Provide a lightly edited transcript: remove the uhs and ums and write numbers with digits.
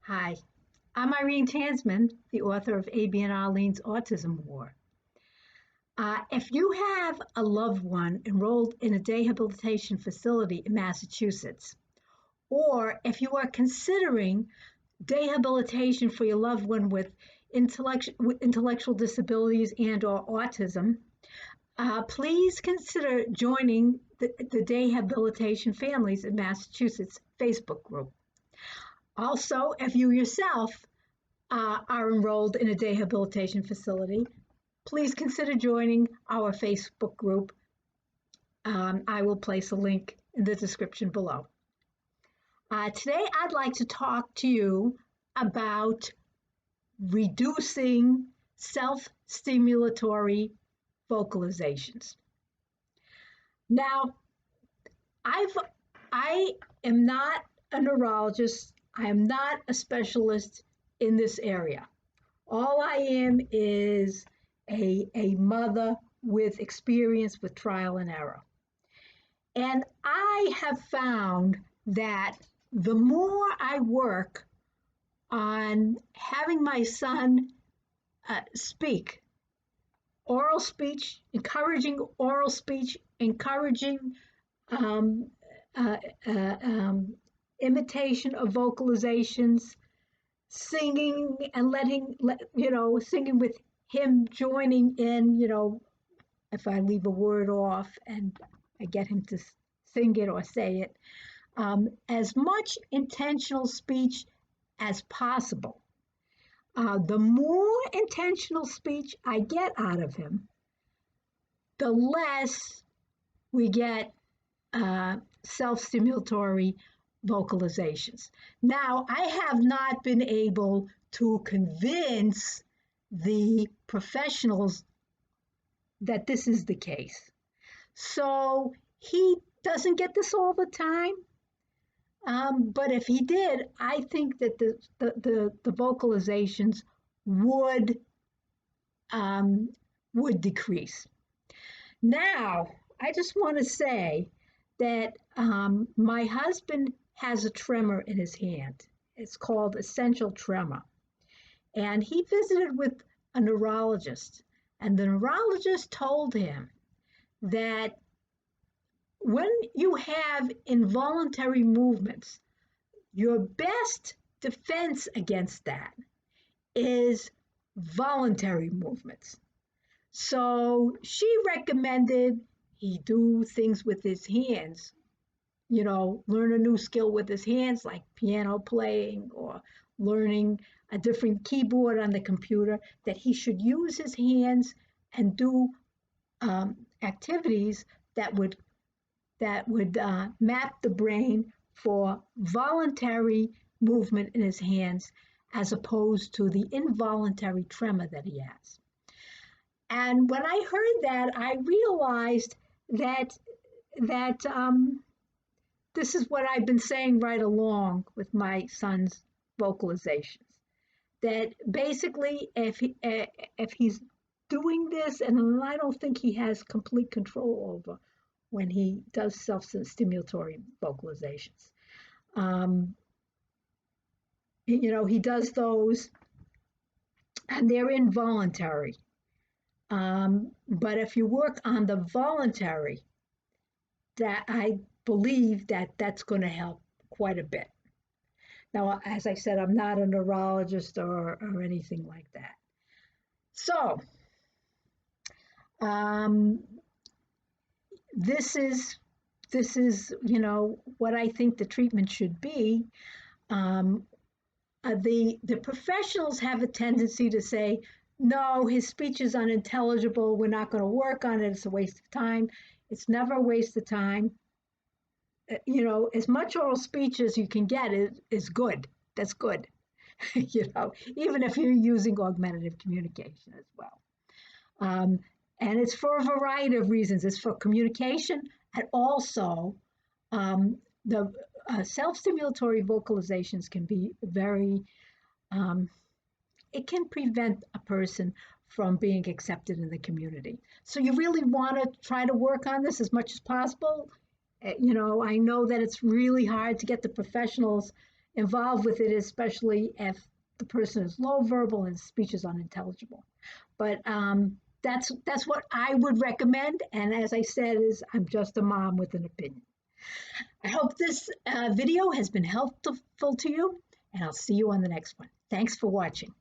Hi, I'm Irene Tansman, the author of Abie and Arlene's Autism War. If you have a loved one enrolled in a day habilitation facility in Massachusetts, or if you are considering day habilitation for your loved one with intellectual disabilities and or autism, please consider joining the Day Habilitation Families in Massachusetts Facebook group. Also, if you yourself are enrolled in a day habilitation facility, please consider joining our Facebook group. I will place a link in the description below. Today, I'd like to talk to you about reducing self-stimulatory vocalizations. Now, I am not a neurologist. I am not a specialist in this area. All I am is a mother with experience with trial and error. And I have found that the more I work on having my son speak, oral speech, encouraging oral speech, encouraging um, uh, uh, um, imitation of vocalizations, singing and singing with him joining in, if I leave a word off and I get him to sing it or say it, as much intentional speech as possible. The more intentional speech I get out of him, the less we get self-stimulatory vocalizations. Now, I have not been able to convince the professionals that this is the case. So he doesn't get this all the time. But if he did, I think that the vocalizations would decrease. Now, I just want to say that my husband has a tremor in his hand. It's called essential tremor. And he visited with a neurologist, and the neurologist told him that when you have involuntary movements, your best defense against that is voluntary movements. So she recommended he do things with his hands, learn a new skill with his hands like piano playing or learning a different keyboard on the computer, that he should use his hands and do activities that would map the brain for voluntary movement in his hands as opposed to the involuntary tremor that he has. And when I heard that, I realized that this is what I've been saying right along with my son's vocalizations. That basically, if he's doing this, and I don't think he has complete control over when he does self-stimulatory vocalizations. He does those, and they're involuntary. But if you work on the voluntary, that I believe that's going to help quite a bit. Now, as I said, I'm not a neurologist or anything like that. So, this is what I think the treatment should be. The professionals have a tendency to say, no, his speech is unintelligible. We're not going to work on it. It's a waste of time. It's never a waste of time. As much oral speech as you can get is good. That's good. Even if you're using augmentative communication as well. And it's for a variety of reasons. It's for communication, and also the self-stimulatory vocalizations can be very, it can prevent a person from being accepted in the community. So you really want to try to work on this as much as possible. I know that it's really hard to get the professionals involved with it, especially if the person is low verbal and speech is unintelligible. But that's what I would recommend. And as I said, is I'm just a mom with an opinion. I hope this video has been helpful to you, and I'll see you on the next one. Thanks for watching.